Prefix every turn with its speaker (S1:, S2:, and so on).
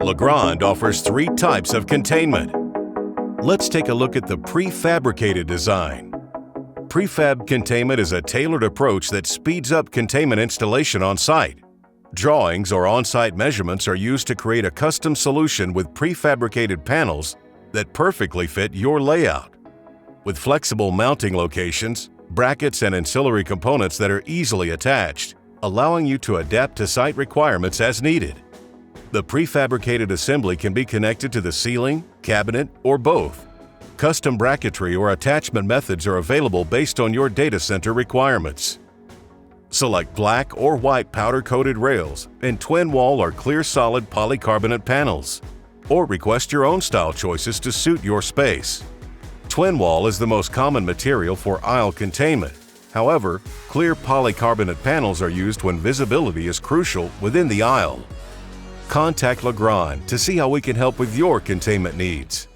S1: Legrand offers 3 types of containment. Let's take a look at the prefabricated design. Prefab containment is a tailored approach that speeds up containment installation on site. Drawings or on-site measurements are used to create a custom solution with prefabricated panels that perfectly fit your layout. With flexible mounting locations, brackets and ancillary components that are easily attached, allowing you to adapt to site requirements as needed. The prefabricated assembly can be connected to the ceiling, cabinet, or both. Custom bracketry or attachment methods are available based on your data center requirements. Select black or white powder-coated rails and twin-wall or clear solid polycarbonate panels, or request your own style choices to suit your space. Twin-wall is the most common material for aisle containment. However, clear polycarbonate panels are used when visibility is crucial within the aisle. Contact Legrand to see how we can help with your containment needs.